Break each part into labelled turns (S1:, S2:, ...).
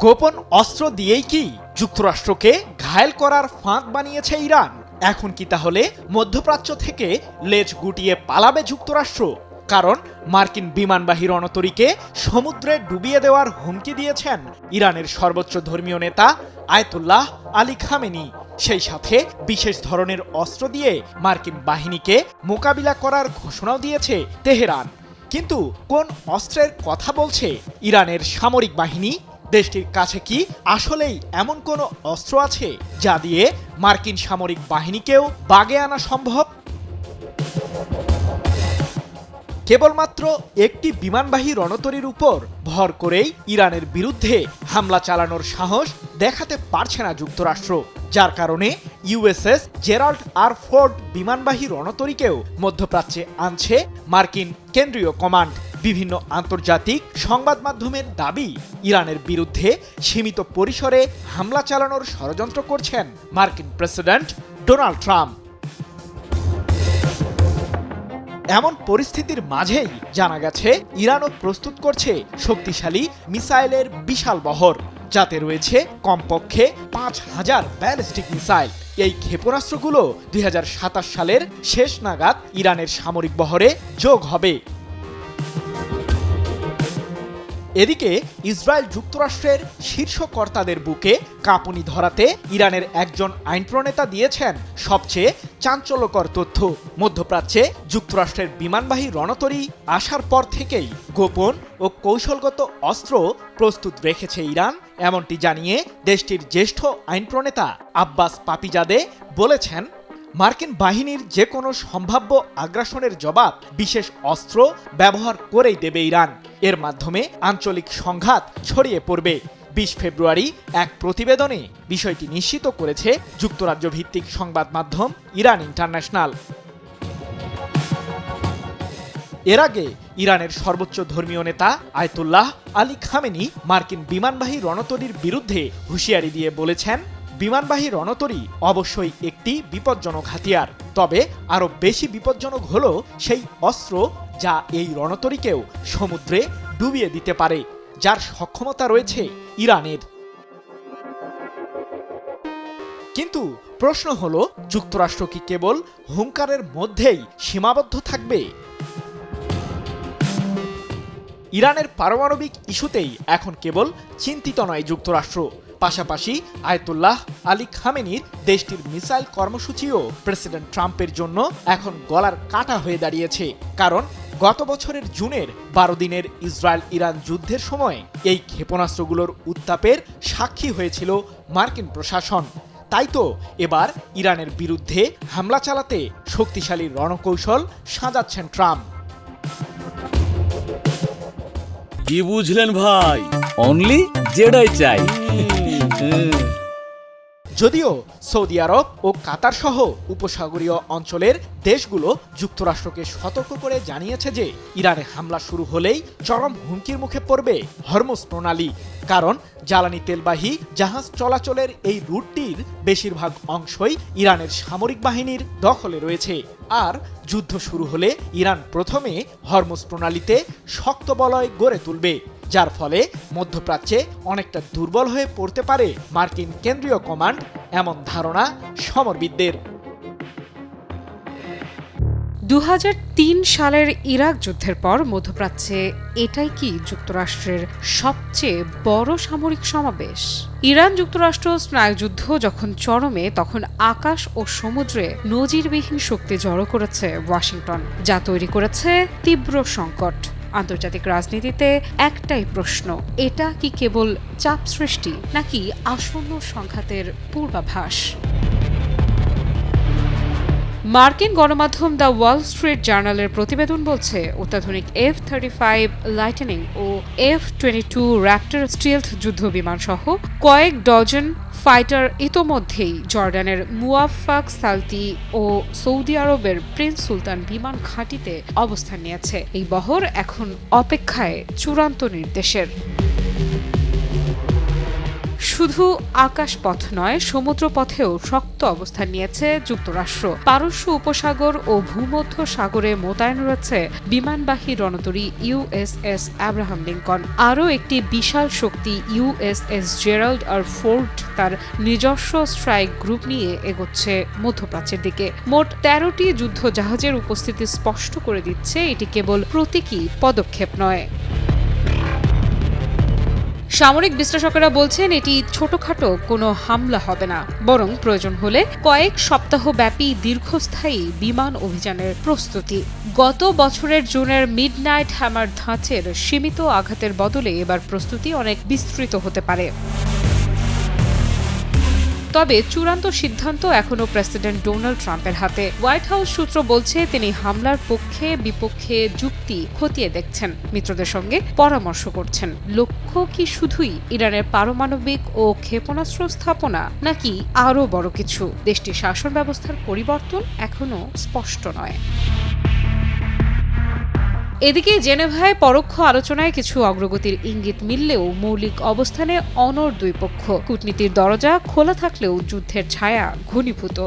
S1: গোপন অস্ত্র দিয়েই কি যুক্তরাষ্ট্রকে ঘায়েল করার ফাঁদ বানিয়েছে ইরান? এখন কি তাহলে মধ্যপ্রাচ্য থেকে লেজ গুটিয়ে পালাবে যুক্তরাষ্ট্র? কারণ মার্কিন বিমানবাহী রণতরীকে সমুদ্রে ডুবিয়ে দেওয়ার হুমকি দিয়েছেন ইরানের সর্বোচ্চ ধর্মীয় নেতা আয়াতুল্লাহ আলী খামেনি। সেই সাথে বিশেষ ধরনের অস্ত্র দিয়ে মার্কিন বাহিনীকে মোকাবিলা করার ঘোষণাও দিয়েছে তেহরান। কিন্তু কোন অস্ত্রের কথা বলছে ইরানের সামরিক বাহিনী? দেশটির কাছে কি আসলেই এমন কোনো অস্ত্র আছে যা দিয়ে মার্কিন সামরিক বাহিনীকেও বাগে আনা সম্ভব? কেবলমাত্র একটি বিমানবাহী রণতরীর উপর ভর করেই ইরানের বিরুদ্ধে হামলা চালানোর সাহস দেখাতে পারছে না যুক্তরাষ্ট্র, যার কারণে ইউএসএস জেরাল্ড আর ফোর্ড বিমানবাহী রণতরীকেও মধ্যপ্রাচ্যে আনছে মার্কিন কেন্দ্রীয় কমান্ড। বিভিন্ন আন্তর্জাতিক সংবাদ মাধ্যমের দাবি, ইরানের বিরুদ্ধে সীমিত পরিসরে হামলা চালানোর ষড়যন্ত্র করছেন মার্কিন প্রেসিডেন্ট ডোনাল্ড ট্রাম্প। এমন পরিস্থিতির মাঝেই জানা গেছে ইরানও প্রস্তুত করছে শক্তিশালী মিসাইলের বিশাল বহর, যাতে রয়েছে কমপক্ষে ৫,০০০ ব্যালিস্টিক মিসাইল। এই ক্ষেপণাস্ত্রগুলো ২০২৭ সালের শেষ নাগাদ ইরানের সামরিক বহরে যোগ হবে। এদিকে ইসরায়েল যুক্তরাষ্ট্রের শীর্ষ কর্তাদের বুকে কাঁপুনি ধরাতে ইরানের একজন আইন প্রণেতা দিয়েছেন সবচেয়ে চাঞ্চল্যকর তথ্য। মধ্যপ্রাচ্যে যুক্তরাষ্ট্রের বিমানবাহী রণতরী আসার পর থেকেই গোপন ও কৌশলগত অস্ত্র প্রস্তুত রেখেছে ইরান, এমনটি জানিয়ে দেশটির জ্যেষ্ঠ আইন প্রণেতা আব্বাস পাপিজাদে বলেছেন, মার্কিন বাহিনীর যে কোনো সম্ভাব্য আগ্রাসনের জবাব বিশেষ অস্ত্র ব্যবহার করেই দেবে ইরান। এর মাধ্যমে আঞ্চলিক সংঘাত ছড়িয়ে পড়বে। ২০ ফেব্রুয়ারি এক প্রতিবেদনে বিষয়টি নিশ্চিত করেছে যুক্তরাজ্য ভিত্তিক সংবাদ মাধ্যম ইরান ইন্টারন্যাশনাল। এর আগে ইরানের সর্বোচ্চ ধর্মীয় নেতা আয়াতুল্লাহ আলী খামেনি মার্কিন বিমানবাহী রণতরীর বিরুদ্ধে হুঁশিয়ারি দিয়ে বলেছেন, বিমানবাহী রণতরী অবশ্যই একটি বিপজ্জনক হাতিয়ার, তবে আরও বেশি বিপজ্জনক হল সেই অস্ত্র যা এই রণতরীকেও সমুদ্রে ডুবিয়ে দিতে পারে, যার সক্ষমতা রয়েছে ইরানের। কিন্তু প্রশ্ন হলো, যুক্তরাষ্ট্র কি কেবল হুঙ্কারের মধ্যেই সীমাবদ্ধ থাকবে? ইরানের পারমাণবিক ইস্যুতেই এখন কেবল চিন্তিত নয় যুক্তরাষ্ট্র, পাশাপাশি আয়াতুল্লাহ আলী খামেনির দেশটির মিসাইল কর্মসূচিও প্রেসিডেন্ট ট্রাম্পের জন্য এখন গলার কাটা হয়ে দাঁড়িয়েছে। কারণ গত বছরের জুনের ১২ দিনের ইসরায়েল ইরান যুদ্ধের সময় এই ক্ষেপণাস্ত্রগুলোর উত্তাপের সাক্ষী হয়েছিল মার্কিন প্রশাসন। তাই তো এবার ইরানের বিরুদ্ধে হামলা চালাতে শক্তিশালী রণকৌশল সাজাচ্ছেন ট্রাম্প।
S2: কি বুঝলেন ভাই? অনলি জেডাই চাই।
S1: যদিও সৌদি আরব ও কাতার সহ উপসাগরীয় অঞ্চলের দেশগুলো যুক্তরাষ্ট্রকে সতর্ক করে জানিয়েছে যে ইরানে হামলা শুরু হলেই চরম হুমকির মুখে পড়বে হরমুজ প্রণালী। কারণ জ্বালানি তেলবাহী জাহাজ চলাচলের এই রুটটির বেশিরভাগ অংশই ইরানের সামরিক বাহিনীর দখলে রয়েছে। আর যুদ্ধ শুরু হলে ইরান প্রথমে হরমুজ প্রণালীতে শক্ত বলয় গড়ে তুলবে, যার ফলে মধ্যপ্রাচ্যে অনেকটা দুর্বল হয়ে পড়তে পারে মার্কিন কেন্দ্রীয় কমান্ড, এমন ধারণা সমরবিদদের।
S3: ২০০৩ সালের ইরাক যুদ্ধের পর মধ্যপ্রাচ্যে এটাই কি যুক্তরাষ্ট্রের সবচেয়ে বড় সামরিক সমাবেশ? ইরান যুক্তরাষ্ট্র স্নায়ুযুদ্ধ যখন চরমে, তখন আকাশ ও সমুদ্রে নজিরবিহীন শক্তি জড়ো করেছে ওয়াশিংটন, যা তৈরি করেছে তীব্র সংকট। আন্তর্জাতিক রাজনীতিতে একটাই প্রশ্ন, এটা কি কেবল চাপ সৃষ্টি নাকি আসন্ন সংঘাতের পূর্বাভাস? মার্কিন গণমাধ্যম দ্য ওয়াল স্ট্রিট জার্নালের প্রতিবেদন বলছে, অত্যাধুনিক F-35 লাইটেনিং ও F-22 র্যাপ্টর স্টিলথ যুদ্ধ বিমান সহ কয়েক ডজন ফাইটার ইতোমধ্যেই জর্ডানের মুওয়াফাক সালতি ও সৌদি আরবের প্রিন্স সুলতান বিমান ঘাঁটিতে অবস্থান নিয়েছে। এই বহর এখন অপেক্ষায় চূড়ান্ত নির্দেশের। শুধু আকাশপথ নয়, সমুদ্রপথেও শক্ত অবস্থান নিয়েছে যুক্তরাষ্ট্র। পারস্য উপসাগর ও ভূমধ্য সাগরে মোতায়েন রয়েছে বিমানবাহী রণতরী ইউএসএস আব্রাহাম লিঙ্কন। আরও একটি বিশাল শক্তি ইউএসএস জেরাল্ড আর ফোর্ড তার নিজস্ব স্ট্রাইক গ্রুপ নিয়ে এগোচ্ছে মধ্যপ্রাচ্যের দিকে। মোট 13টি যুদ্ধ জাহাজের উপস্থিতি স্পষ্ট করে দিচ্ছে এটি কেবল প্রতীকী পদক্ষেপ নয়। সামরিক বিশ্লেষকেরা বলছেন এটি ছোটখাটো কোনো হামলা হবে না, বরং প্রয়োজন হলে কয়েক সপ্তাহব্যাপী দীর্ঘস্থায়ী বিমান অভিযানের প্রস্তুতি। গত বছরের জুনের মিডনাইট হ্যামার ধাঁচের সীমিত আঘাতের বদলে এবার প্রস্তুতি অনেক বিস্তৃত হতে পারে। তবে চূড়ান্ত সিদ্ধান্ত এখনও প্রেসিডেন্ট ডোনাল্ড ট্রাম্পের হাতে। হোয়াইট হাউস সূত্র বলছে তিনি হামলার পক্ষে বিপক্ষে যুক্তি খতিয়ে দেখছেন, মিত্রদের সঙ্গে পরামর্শ করছেন। লক্ষ্য কি শুধুই ইরানের পারমাণবিক ও ক্ষেপণাস্ত্র স্থাপনা, নাকি আরও বড় কিছু? দেশটির শাসন ব্যবস্থার পরিবর্তন এখনও স্পষ্ট নয়। এদিকে জেনেভায় পরোক্ষ আলোচনায় কিছু অগ্রগতির ইঙ্গিত মিললেও মৌলিক অবস্থানে অনড় দুই পক্ষ। কূটনীতির দরজা খোলা থাকলেও যুদ্ধের ছায়া ঘনীভূত।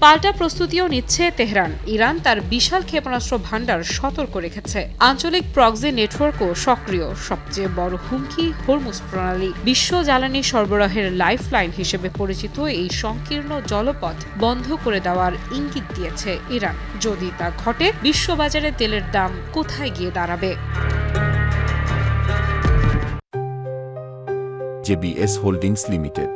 S3: পাল্টা প্রস্তুতিও নিচ্ছে তেহরান। ইরান তার বিশাল ক্ষেপণাস্ত্র ভান্ডার সতর্ক রেখেছে। আঞ্চলিক প্রক্সি নেটওয়ার্কও সক্রিয়। সবচেয়ে বড় হুমকি হরমুজ প্রণালী। বিশ্ব জ্বালানি সরবরাহের লাইফলাইন হিসেবে পরিচিত এই সংকীর্ণ জলপথ বন্ধ করে দেওয়ার ইঙ্গিত দিয়েছে ইরান। যদি তা ঘটে, বিশ্ববাজারে তেলের দাম কোথায় গিয়ে দাঁড়াবে?
S4: JBS holdings limited.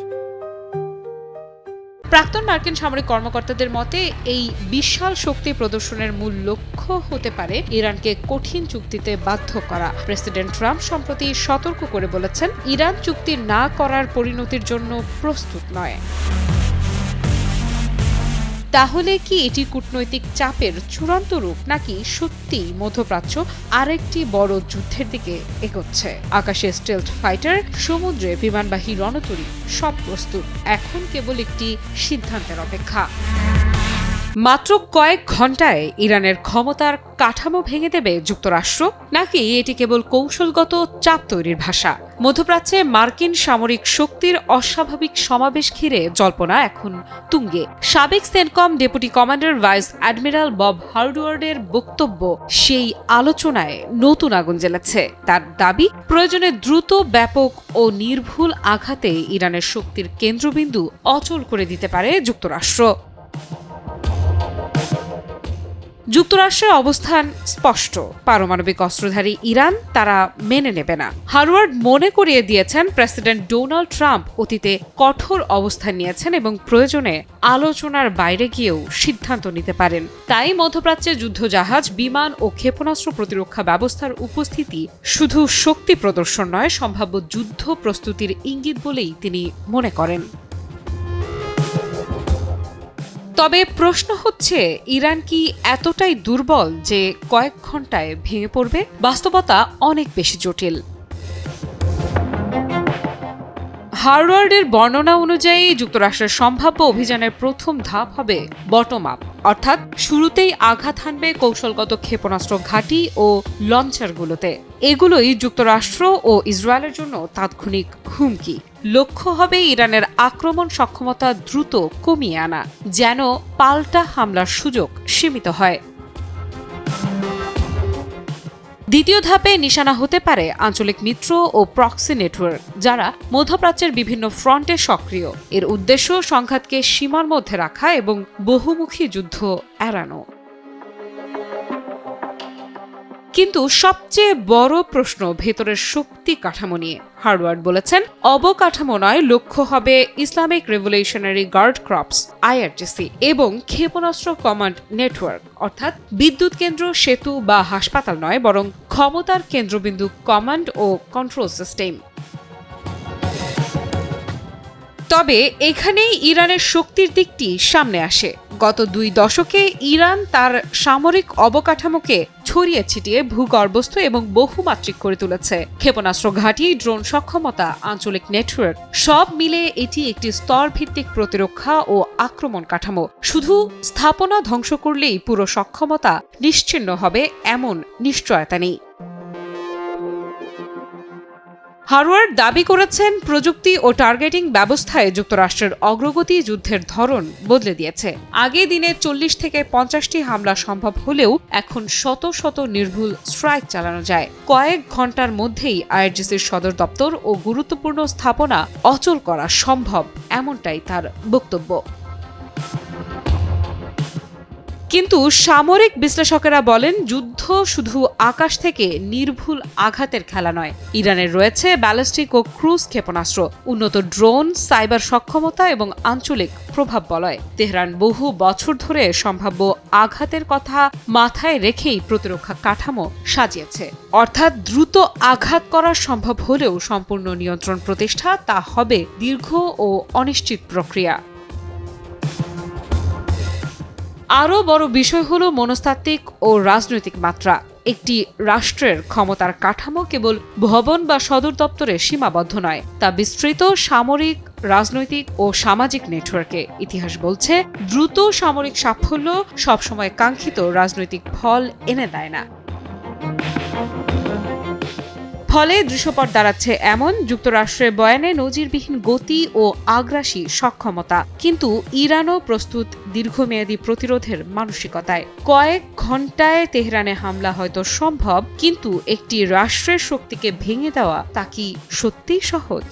S3: প্রাক্তন মার্কিন সামরিক কর্মকর্তাদের মতে এই বিশাল শক্তি প্রদর্শনের মূল লক্ষ্য হতে পারে ইরানকে কঠিন চুক্তিতে বাধ্য করা। প্রেসিডেন্ট ট্রাম্প সম্প্রতি সতর্ক করে বলেছেন, ইরান চুক্তি না করার পরিণতির জন্য প্রস্তুত নয়। তাহলে কি এটি কূটনৈতিক চাপের চূড়ান্ত রূপ, নাকি সত্যি মধ্যপ্রাচ্য আরেকটি বড় যুদ্ধের দিকে এগোচ্ছে? আকাশে স্টেলথ ফাইটার, সমুদ্রে বিমানবাহী রণতরী, সব প্রস্তুত। এখন কেবল একটি সিদ্ধান্তের অপেক্ষা। মাত্র কয়েক ঘন্টায় ইরানের ক্ষমতার কাঠামো ভেঙে দেবে যুক্তরাষ্ট্র, নাকি এটি কেবল কৌশলগত চাপ তৈরির ভাষা? মধ্যপ্রাচ্যে মার্কিন সামরিক শক্তির অস্বাভাবিক সমাবেশ ঘিরে জল্পনা এখন তুঙ্গে। সাবেক CENTCOM deputy commander vice admiral Bob হার্ডওয়ার্ডের বক্তব্য সেই আলোচনায় নতুন আগুন জ্বেলেছে। তার দাবি, প্রয়োজনে দ্রুত, ব্যাপক ও নির্ভুল আঘাতে ইরানের শক্তির কেন্দ্রবিন্দু অচল করে দিতে পারে যুক্তরাষ্ট্র। যুক্তরাষ্ট্রের অবস্থান স্পষ্ট। পারমাণবিক অস্ত্রধারী ইরান তারা মেনে নেবে না। হার্ওয়ার্ড মনে করিয়ে দিয়েছেন, প্রেসিডেন্ট ডোনাল্ড ট্রাম্প অতীতে কঠোর অবস্থান নিয়েছেন এবং প্রয়োজনে আলোচনার বাইরে গিয়েও সিদ্ধান্ত নিতে পারেন। তাই মধ্যপ্রাচ্যে যুদ্ধজাহাজ, বিমান ও ক্ষেপণাস্ত্র প্রতিরক্ষা ব্যবস্থার উপস্থিতি শুধু শক্তি প্রদর্শন নয়, সম্ভাব্য যুদ্ধ প্রস্তুতির ইঙ্গিত বলেই তিনি মনে করেন। তবে প্রশ্ন হচ্ছে, ইরান কি এতটাই দুর্বল যে কয়েক ঘন্টায় ভেঙে পড়বে? বাস্তবতা অনেক বেশি জটিল। হার্ওয়ার্ডের বর্ণনা অনুযায়ী যুক্তরাষ্ট্রের সম্ভাব্য অভিযানের প্রথম ধাপ হবে বটম আপ, অর্থাৎ শুরুতেই আঘাত হানবে কৌশলগত ক্ষেপণাস্ত্র ঘাঁটি ও লঞ্চারগুলোতে। এগুলোই যুক্তরাষ্ট্র ও ইসরায়েলের জন্য তাৎক্ষণিক হুমকি। লক্ষ্য হবে ইরানের আক্রমণ সক্ষমতা দ্রুত কমিয়ে আনা, যেন পাল্টা হামলার সুযোগ সীমিত হয়। দ্বিতীয় ধাপে নিশানা হতে পারে আঞ্চলিক মিত্র ও প্রক্সি নেটওয়ার্ক, যারা মধ্যপ্রাচ্যের বিভিন্ন ফ্রন্টে সক্রিয়। এর উদ্দেশ্য সংঘাতকে সীমার মধ্যে রাখা এবং বহুমুখী যুদ্ধ এড়ানো। কিন্তু সবচেয়ে বড় প্রশ্ন ভেতরের শক্তি কাঠামো নিয়ে। হার্ওয়ার্ড বলেছেন, অবকাঠামো নয়, লক্ষ্য হবে Islamic Revolutionary Guard Corps IRGC এবং ক্ষেপণাস্ত্র কমান্ড নেটওয়ার্ক, অর্থাৎ বিদ্যুৎ কেন্দ্র, সেতু বা হাসপাতাল নয়, বরং ক্ষমতার কেন্দ্রবিন্দু কমান্ড ও কন্ট্রোল সিস্টেম। তবে এখানেই ইরানের শক্তির দিকটি সামনে আসে। গত 2 দশকে ইরান তার সামরিক অবকাঠামোকে ছড়িয়ে ছিটিয়ে ভূগর্ভস্থ এবং বহুমাত্রিক করে তুলেছে। ক্ষেপণাস্ত্র ঘাঁটি, ড্রোন সক্ষমতা, আঞ্চলিক নেটওয়ার্ক, সব মিলে এটি একটি স্তরভিত্তিক প্রতিরক্ষা ও আক্রমণ কাঠামো। শুধু স্থাপনা ধ্বংস করলেই পুরো সক্ষমতা নিশ্চিহ্ন হবে এমন নিশ্চয়তা নেই। হারওয়ার্ড দাবি করেছেন, প্রযুক্তি ও টার্গেটিং ব্যবস্থায় যুক্তরাষ্ট্রের অগ্রগতি যুদ্ধের ধরন বদলে দিয়েছে। আগে দিনে 40 থেকে 50টি হামলা সম্ভব হলেও এখন শত শত নির্ভুল স্ট্রাইক চালানো যায়। কয়েক ঘন্টার মধ্যেই আইআরজিসির সদর দপ্তর ও গুরুত্বপূর্ণ স্থাপনা অচল করা সম্ভব, এমনটাই তার বক্তব্য। কিন্তু সামরিক বিশ্লেষকেরা বলেন, যুদ্ধ শুধু আকাশ থেকে নির্ভুল আঘাতের খেলা নয়। ইরানের রয়েছে ব্যালিস্টিক ও ক্রুজ ক্ষেপণাস্ত্র, উন্নত ড্রোন, সাইবার সক্ষমতা এবং আঞ্চলিক প্রভাব বলয়। তেহরান বহু বছর ধরে সম্ভাব্য আঘাতের কথা মাথায় রেখেই প্রতিরক্ষা কাঠামো সাজিয়েছে। অর্থাৎ দ্রুত আঘাত করা সম্ভব হলেও সম্পূর্ণ নিয়ন্ত্রণ প্রতিষ্ঠা তা হবে দীর্ঘ ও অনিশ্চিত প্রক্রিয়া। আরও বড় বিষয় হলো মনস্তাত্ত্বিক ও রাজনৈতিক মাত্রা। একটি রাষ্ট্রের ক্ষমতার কাঠামো কেবল ভবন বা সদর দপ্তরে সীমাবদ্ধ নয়, তা বিস্তৃত সামরিক, রাজনৈতিক ও সামাজিক নেটওয়ার্কে। ইতিহাস বলছে, দ্রুত সামরিক সাফল্য সবসময় কাঙ্ক্ষিত রাজনৈতিক ফল এনে দেয় না। ফলে দৃশ্যপট দাঁড়াচ্ছে এমন, যুক্তরাষ্ট্রের বয়ানে নজিরবিহীন গতি ও আগ্রাসী সক্ষমতা, কিন্তু ইরানও প্রস্তুত দীর্ঘমেয়াদী প্রতিরোধের মানসিকতায়। কয়েক ঘন্টায় তেহরানে হামলা হয়তো সম্ভব, কিন্তু একটি রাষ্ট্রের শক্তিকে ভেঙে দেওয়া তা কি সত্যিই সহজ?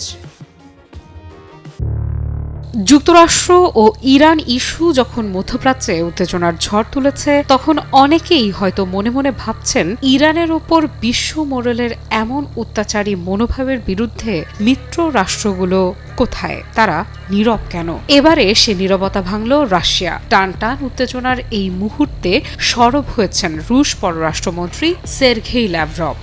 S3: যুক্তরাষ্ট্র ও ইরান ইস্যু যখন মধ্যপ্রাচ্যে উত্তেজনার ঝড় তুলেছে, তখন অনেকেই হয়তো মনে মনে ভাবছেন, ইরানের ওপর বিশ্ব মোড়লের এমন অত্যাচারী মনোভাবের বিরুদ্ধে মিত্র রাষ্ট্রগুলো কোথায়? তারা নীরব কেন? এবারে সে নীরবতা ভাঙল রাশিয়া। টান টান উত্তেজনার এই মুহূর্তে সরব হয়েছেন রুশ পররাষ্ট্রমন্ত্রী সের্গেই ল্যাভরভ।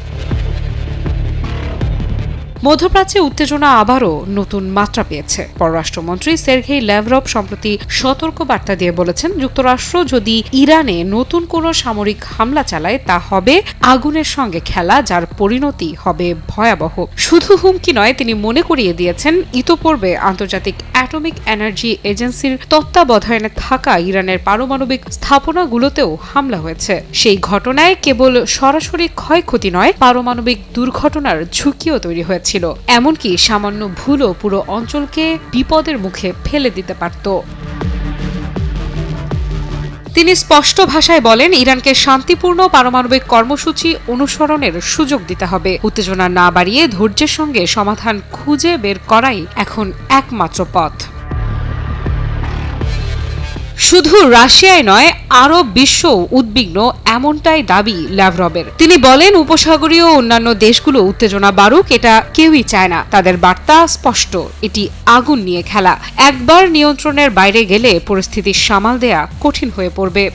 S3: মধ্যপ্রাচ্যে উত্তেজনা আবারও নতুন মাত্রা পেয়েছে। পররাষ্ট্রমন্ত্রী সের্গেই ল্যাভরভ সম্প্রতি সতর্ক বার্তা দিয়ে বলেছেন, যুক্তরাষ্ট্র যদি ইরানে নতুন কোনো সামরিক হামলা চালায়, তা হবে আগুনের সঙ্গে খেলা, যার পরিণতি হবে ভয়াবহ। শুধু হুমকি নয়, তিনি মনে করিয়ে দিয়েছেন, ইতোপূর্বে আন্তর্জাতিক অ্যাটমিক এনার্জি এজেন্সির তত্ত্বাবধানে থাকা ইরানের পারমাণবিক স্থাপনাগুলোতেও হামলা হয়েছে। সেই ঘটনায় কেবল সরাসরি ক্ষয়ক্ষতি নয়, পারমাণবিক দুর্ঘটনার ঝুঁকিও তৈরি হয়েছে। এমনকি সামান্য ভুলও পুরো অঞ্চলকে বিপদের মুখে ফেলে দিতে পারত। তিনি স্পষ্ট ভাষায় বলেন, ইরানকে শান্তিপূর্ণ পারমাণবিক কর্মসূচি অনুসরণের সুযোগ দিতে হবে। উত্তেজনা না বাড়িয়ে ধৈর্যের সঙ্গে সমাধান খুঁজে বের করাই এখন একমাত্র পথ। শুধু রাশিয়ায় নয়, আরব বিশ্ব উদ্বিগ্ন, এমনটাই দাবি ল্যাভরভের। তিনি বলেন, উপসাগরীয় অন্যান্য দেশগুলো উত্তেজনা বাড়ুক, এটা কেউই চায় না। তাদের বার্তা স্পষ্ট, এটি আগুন নিয়ে খেলা। একবার নিয়ন্ত্রণের বাইরে গেলে পরিস্থিতি সামাল দেয়া কঠিন হয়ে পড়বে।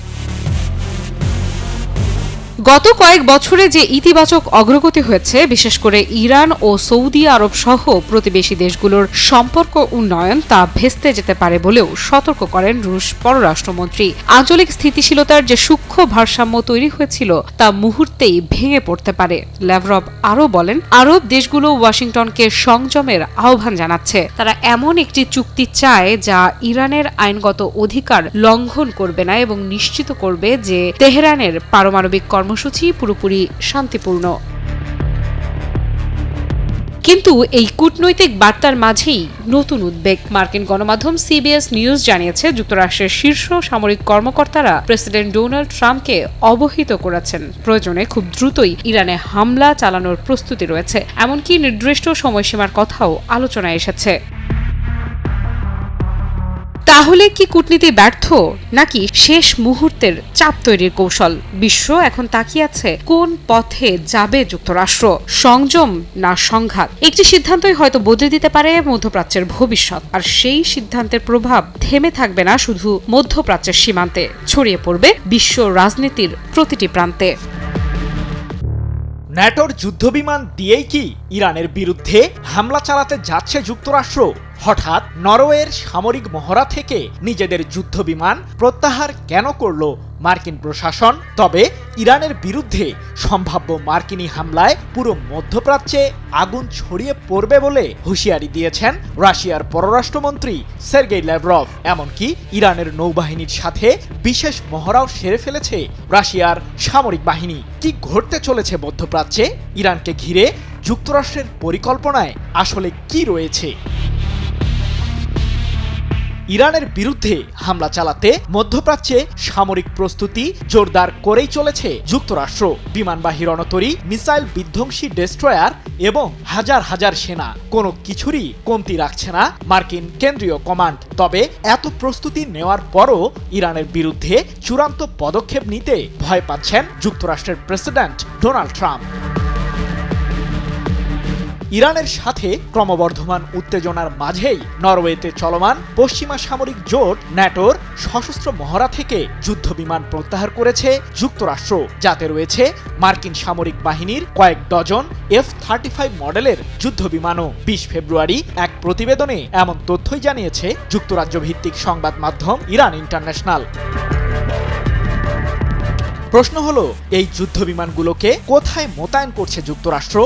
S3: গত কয়েক বছরে যে ইতিবাচক অগ্রগতি হয়েছে, বিশেষ করে ইরান ও সৌদি আরব সহ প্রতিবেশী দেশগুলোর সম্পর্ক উন্নয়ন, তা ভেস্তে যেতে পারে বলেও সতর্ক করেন রুশ পররাষ্ট্রমন্ত্রী। আঞ্চলিক স্থিতিশীলতার যে সূক্ষ্ম ভারসাম্য তৈরি হয়েছিল, তা মুহূর্তেই ভেঙে পড়তে পারে। ল্যাভরভ আরও বলেন, আরব দেশগুলো ওয়াশিংটনকে সংযমের আহ্বান জানাচ্ছে। তারা এমন একটি চুক্তি চায় যা ইরানের আইনগত অধিকার লঙ্ঘন করবে না এবং নিশ্চিত করবে যে তেহরানের পারমাণবিক কর্মসূচি পুরোপুরি শান্তিপূর্ণ। কিন্তু এই কূটনৈতিক বার্তার মাঝেই নতুন উদ্বেগ। মার্কিন গণমাধ্যম সিবিএস নিউজ জানিয়েছে, যুক্তরাষ্ট্রের শীর্ষ সামরিক কর্মকর্তারা প্রেসিডেন্ট ডোনাল্ড ট্রাম্পকে অবহিত করেছেন, প্রয়োজনে খুব দ্রুতই ইরানে হামলা চালানোর প্রস্তুতি রয়েছে। এমনকি নির্দিষ্ট সময়সীমার কথাও আলোচনায় এসেছে। তাহলে কি কূটনীতি ব্যর্থ, নাকি শেষ মুহূর্তের চাপ তৈরির কৌশল? বিশ্ব এখন তাকিয়ে আছে কোন পথে যাবে যুক্তরাষ্ট্র, সংযম না সংঘাত? একটি সিদ্ধান্তই হয়তো বদলে দিতে পারে মধ্যপ্রাচ্যের ভবিষ্যৎ। আর সেই সিদ্ধান্তের প্রভাব থেমে থাকবে না শুধু মধ্যপ্রাচ্যের সীমান্তে, ছড়িয়ে পড়বে বিশ্ব রাজনীতির প্রতিটি প্রান্তে।
S1: ন্যাটোর যুদ্ধবিমান দিয়েই কি ইরানের বিরুদ্ধে হামলা চালাতে যাচ্ছে যুক্তরাষ্ট্র? হঠাৎ নরওয়ের সামরিক মহড়া থেকে নিজেদের যুদ্ধবিমান প্রত্যাহার কেন করল মার্কিন প্রশাসন? তবে ইরানের বিরুদ্ধে সম্ভাব্য মার্কিনী হামলায় পুরো মধ্যপ্রাচ্যে আগুন ছড়িয়ে পড়বে বলে হুঁশিয়ারি দিয়েছেন রাশিয়ার পররাষ্ট্রমন্ত্রী সের্গেই ল্যাভরভ। এমনকি ইরানের নৌবাহিনীর সাথে বিশেষ মহড়াও সেরে ফেলেছে রাশিয়ার সামরিক বাহিনী। কি ঘটতে চলেছে মধ্যপ্রাচ্যে? ইরানকে ঘিরে যুক্তরাষ্ট্রের পরিকল্পনায় আসলে কি রয়েছে? ইরানের বিরুদ্ধে হামলা চালাতে মধ্যপ্রাচ্যে সামরিক প্রস্তুতি জোরদার করেই চলেছে যুক্তরাষ্ট্র। বিমানবাহী রণতরী, মিসাইল বিধ্বংসী ডেস্ট্রয়ার এবং হাজার হাজার সেনা, কোনো কিছুরই কমতি রাখছে না মার্কিন কেন্দ্রীয় কমান্ড। তবে এত প্রস্তুতি নেওয়ার পরও ইরানের বিরুদ্ধে চূড়ান্ত পদক্ষেপ নিতে ভয় পাচ্ছেন যুক্তরাষ্ট্রের প্রেসিডেন্ট ডোনাল্ড ট্রাম্প। ইরানের সাথে ক্রমবর্ধমান উত্তেজনার মাঝেই নরওয়েতে চলমান পশ্চিমা সামরিক জোট ন্যাটোর সশস্ত্র মহড়া থেকে যুদ্ধবিমান প্রত্যাহার করেছে যুক্তরাষ্ট্র, যাতে রয়েছে মার্কিন সামরিক বাহিনীর কয়েক ডজন F-35 মডেলের যুদ্ধবিমানও। 20 ফেব্রুয়ারি এক প্রতিবেদনে এমন তথ্যই জানিয়েছে যুক্তরাজ্য ভিত্তিক সংবাদ মাধ্যম ইরান ইন্টারন্যাশনাল। প্রশ্ন হলো, এই যুদ্ধবিমানগুলোকে কোথায় মোতায়েন করছে যুক্তরাষ্ট্র?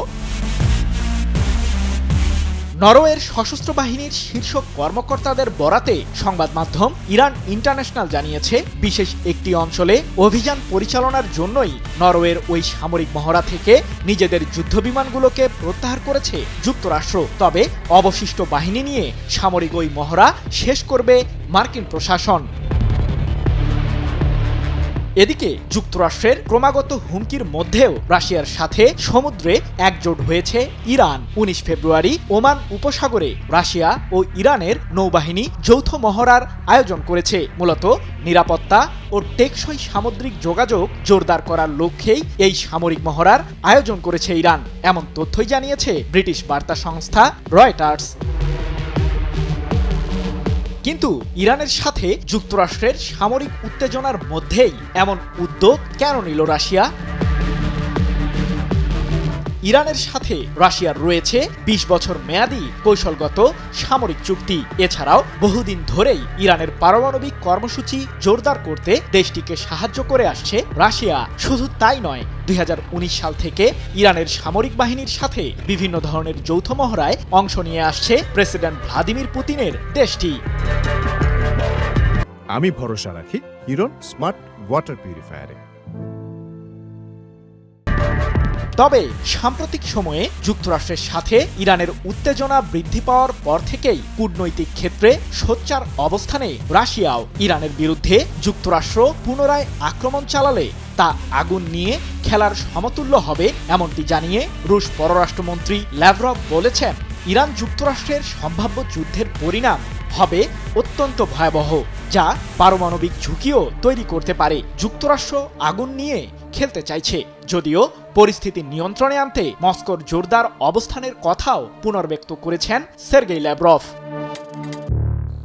S1: নরওয়ের সশস্ত্র বাহিনীর শীর্ষ কর্মকর্তাদের বরাতে সংবাদ মাধ্যম ইরান ইন্টারন্যাশনাল জানিয়েছে, বিশেষ একটি অঞ্চলে অভিযান পরিচালনার জন্যই নরওয়ের ওই সামরিক মহড়া থেকে নিজেদের যুদ্ধবিমানগুলোকে প্রত্যাহার করেছে যুক্তরাষ্ট্র। তবে অবশিষ্ট বাহিনী নিয়ে সামরিক ওই মহড়া শেষ করবে মার্কিন প্রশাসন। এদিকে যুক্তরাষ্ট্রের ক্রমাগত হুমকির মধ্যেও রাশিয়ার সাথে সমুদ্রে একজোট হয়েছে ইরান। 19 ফেব্রুয়ারি ওমান উপসাগরে রাশিয়া ও ইরানের নৌবাহিনী যৌথ মহড়ার আয়োজন করেছে। মূলত নিরাপত্তা ও টেকসই সামুদ্রিক যোগাযোগ জোরদার করার লক্ষ্যেই এই সামরিক মহড়ার আয়োজন করেছে ইরান, এমন তথ্যই জানিয়েছে ব্রিটিশ বার্তা সংস্থা রয়টার্স। কিন্তু ইরানের সাথে যুক্তরাষ্ট্রের সামরিক উত্তেজনার মধ্যেই এমন উদ্যোগ কেন নিল রাশিয়া? ইরানের সাথে রাশিয়ার রয়েছে 20 বছর মেয়াদী কৌশলগত সামরিক চুক্তি। এছাড়াও বহুদিন ধরেই ইরানের পারমাণবিক কর্মসূচি জোরদার করতে দেশটিকে সাহায্য করে আসছে রাশিয়া। শুধু তাই নয়, 2019 সাল থেকে ইরানের সামরিক বাহিনীর সাথে বিভিন্ন ধরনের যৌথ মহড়ায় অংশ নিয়ে আসছে প্রেসিডেন্ট ভ্লাদিমির পুতিনের দেশটি।
S5: আমি ভরসা রাখি হিরন স্মার্ট ওয়াটার পিউরিফায়ারে।
S1: তবে সাম্প্রতিক সময়ে যুক্তরাষ্ট্রের সাথে ইরানের উত্তেজনা বৃদ্ধি পাওয়ার পর থেকেই কূটনৈতিক ক্ষেত্রে সোচ্চার অবস্থানে রাশিয়াও। ইরানের বিরুদ্ধে যুক্তরাষ্ট্র পুনরায় আক্রমণ চালালে তা আগুন নিয়ে খেলার সমতুল্য হবে, এমনটি জানিয়ে রুশ পররাষ্ট্রমন্ত্রী ল্যাভরভ বলেছেন, ইরান যুক্তরাষ্ট্রের সম্ভাব্য যুদ্ধের পরিণাম হবে অত্যন্ত ভয়াবহ, যা পারমাণবিক ঝুঁকিও তৈরি করতে পারে। যুক্তরাষ্ট্র আগুন নিয়ে খেলতে চাইছে, যদিও পরিস্থিতি নিয়ন্ত্রণে আনতে মস্কোর জোরদার অবস্থানের কথাও পুনর্ব্যক্ত করেছেন সের্গেই ল্যাভরভ।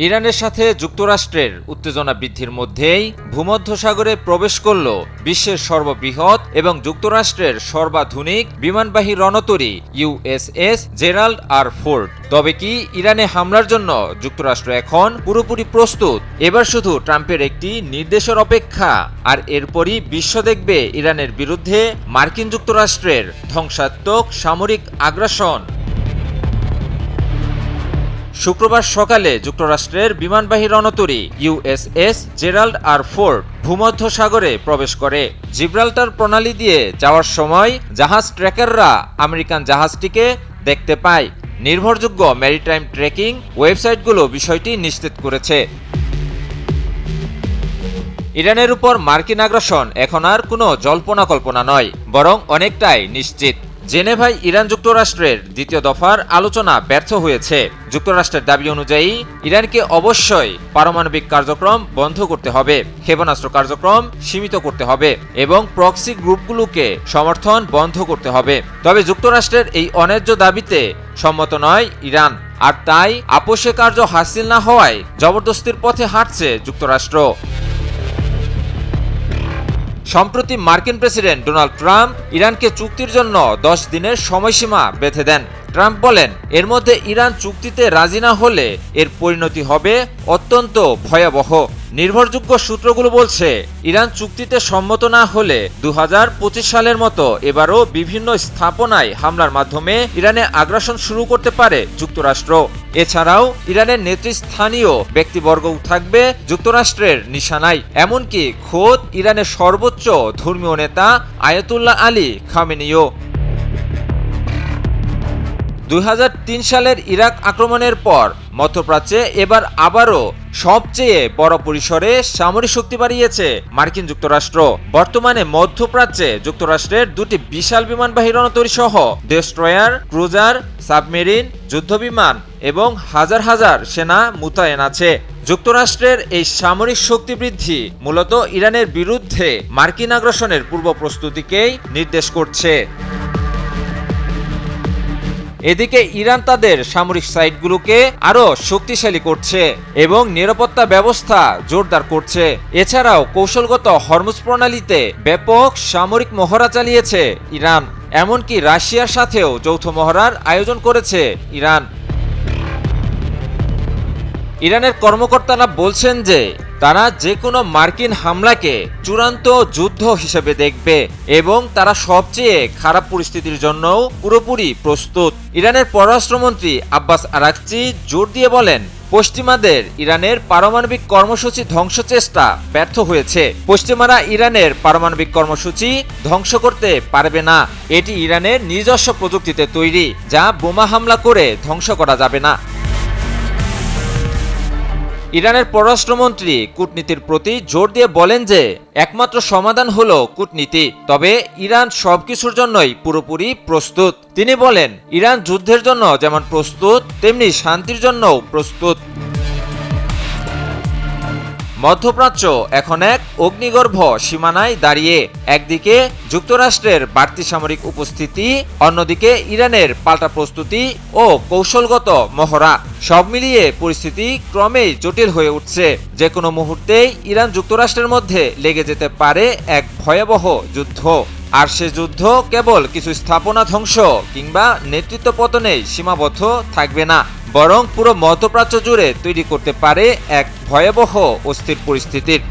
S6: ইরানের সাথে যুক্তরাষ্ট্রের উত্তেজনা বৃদ্ধির মধ্যেই ভূমধ্যসাগরে প্রবেশ করল বিশ্বের সর্ববৃহৎ এবং যুক্তরাষ্ট্রের সর্বাধুনিক বিমানবাহী রণতরী USS জেরাল্ড আর ফোর্ড। তবে কি ইরানে হামলার জন্য যুক্তরাষ্ট্র এখন পুরোপুরি প্রস্তুত? এবার শুধু ট্রাম্পের একটি নির্দেশের অপেক্ষা, আর এরপরই বিশ্ব দেখবে ইরানের বিরুদ্ধে মার্কিন যুক্তরাষ্ট্রের ধ্বংসাত্মক সামরিক আগ্রাসন। শুক্রবার সকালে যুক্তরাষ্ট্রের বিমানবাহী রণতরী USS জেরাল্ড আর ফোর্ড ভূমধ্যসাগরে প্রবেশ করে। জিব্রাল্টার প্রণালী দিয়ে যাওয়ার সময় জাহাজ ট্র্যাকাররা আমেরিকান জাহাজটিকে দেখতে পায়। নির্ভরযোগ্য ম্যারিটাইম ট্র্যাকিং ওয়েবসাইটগুলো বিষয়টি নিশ্চিত করেছে। ইরানের উপর মার্কিন আগ্রাসন এখন আর কোনো জল্পনা কল্পনা নয়, বরং অনেকটাই নিশ্চিত। জেনেভায় ইরান যুক্তরাষ্ট্রের দ্বিতীয় দফার আলোচনা ব্যর্থ হয়েছে। যুক্তরাষ্ট্রের দাবি অনুযায়ী ইরানকে অবশ্যই পারমাণবিক কার্যক্রম বন্ধ করতে হবে, ক্ষেপণাস্ত্র কার্যক্রম সীমিত করতে হবে এবং প্রক্সি গ্রুপগুলোকে সমর্থন বন্ধ করতে হবে। তবে যুক্তরাষ্ট্রের এই অন্যায্য দাবিতে সম্মত নয় ইরান, আর তাই আপোষে কার্য হাসিল না হওয়ায় জবরদস্তির পথে হাঁটছে যুক্তরাষ্ট্র। সম্প্রতি মার্কিন প্রেসিডেন্ট ডোনাল্ড ট্রাম্প ইরানকে চুক্তির জন্য 10 দিনের সময়সীমা বেঁধে দেন। ট্রাম্প বলেন, এর মধ্যে ইরান চুক্তিতে রাজি না হলে এর পরিণতি হবে অত্যন্ত ভয়াবহ। নির্ভরযোগ্য সূত্রগুলো বলছে, ইরান চুক্তিতে সম্মত না হলে 2025 সালের মতো এবারও বিভিন্ন স্থাপনায় হামলার মাধ্যমে ইরানে আগ্রাসন শুরু করতে পারে যুক্তরাষ্ট্র। এছাড়াও ইরানের নেতৃস্থানীয় ব্যক্তিবর্গও থাকবে যুক্তরাষ্ট্রের নিশানায়, এমনকি খোদ ইরানের সর্বোচ্চ ধর্মীয় নেতা আয়াতুল্লাহ আলী খামেনিও। 2003 সালের ইরাক আক্রমণের পর মধ্যপ্রাচ্যে এবার আবারও সবচেয়ে বড় পরিসরে সামরিক শক্তি বাড়িয়েছে মার্কিন যুক্তরাষ্ট্র। বর্তমানে মধ্যপ্রাচ্যে যুক্তরাষ্ট্রের দুটি বিশাল বিমানবাহী রণতরী সহ ডেস্ট্রয়ার, ক্রুজার, সাবমেরিন, যুদ্ধবিমান এবং হাজার হাজার সেনা মোতায়েন আছে। যুক্তরাষ্ট্রের এই সামরিক শক্তি বৃদ্ধি মূলত ইরানের বিরুদ্ধে মার্কিন আগ্রাসনের পূর্ব প্রস্তুতিকেই নির্দেশ করছে। এদিকে ইরান তাদের সামরিক সাইটগুলোকে আরও শক্তিশালী করছে এবং নিরাপত্তা ব্যবস্থা জোরদার করছে। এছাড়াও কৌশলগত হরমুজ প্রণালীতে ব্যাপক সামরিক মহড়া চালিয়েছে ইরান। এমনকি রাশিয়ার সাথেও যৌথ মহড়ার আয়োজন করেছে ইরান। ইরানের কর্মকর্তারা বলছেন যে তারা যে কোনো মার্কিন হামলাকে চূড়ান্ত যুদ্ধ হিসেবে দেখবে এবং তারা সবচেয়ে খারাপ পরিস্থিতির জন্যও পুরোপুরি প্রস্তুত। ইরানের পররাষ্ট্রমন্ত্রী আব্বাস আরাকচি জোর দিয়ে বলেন, পশ্চিমাদের ইরানের পারমাণবিক কর্মসূচি ধ্বংস চেষ্টা ব্যর্থ হয়েছে। পশ্চিমারা ইরানের পারমাণবিক কর্মসূচি ধ্বংস করতে পারবে না। এটি ইরানের নিজস্ব প্রযুক্তিতে তৈরি, যা বোমা হামলা করে ধ্বংস করা যাবে না। ইরানের পররাষ্ট্রমন্ত্রী কূটনীতির প্রতি জোর দিয়ে বলেন যে একমাত্র সমাধান হলো কূটনীতি, তবে ইরান সবকিছুর জন্যই পুরোপুরি প্রস্তুত। তিনি বলেন, ইরান যুদ্ধের জন্য যেমন প্রস্তুত তেমনি শান্তির জন্যও প্রস্তুত। মধ্যপ্রাচ্য এখন এক অগ্নিগর্ভ সীমানায় দাঁড়িয়ে। একদিকে যুক্তরাষ্ট্রের বাড়তি সামরিক উপস্থিতি, অন্যদিকে ইরানের পাল্টা প্রস্তুতি ও কৌশলগত মহড়া। সব মিলিয়ে পরিস্থিতি ক্রমেই জটিল হয়ে উঠছে। যে কোনো মুহূর্তেই ইরান যুক্তরাষ্ট্রের মধ্যে লেগে যেতে পারে এক ভয়াবহ যুদ্ধ। আর সে যুদ্ধ কেবল কিছু স্থাপনা ধ্বংস কিংবা নেতৃত্ব পতনেই সীমাবদ্ধ থাকবে না, বরং পুরো মধ্যপ্রাচ্য জুড়ে তৈরি করতে পারে এক ভয়াবহ অস্থির পরিস্থিতির।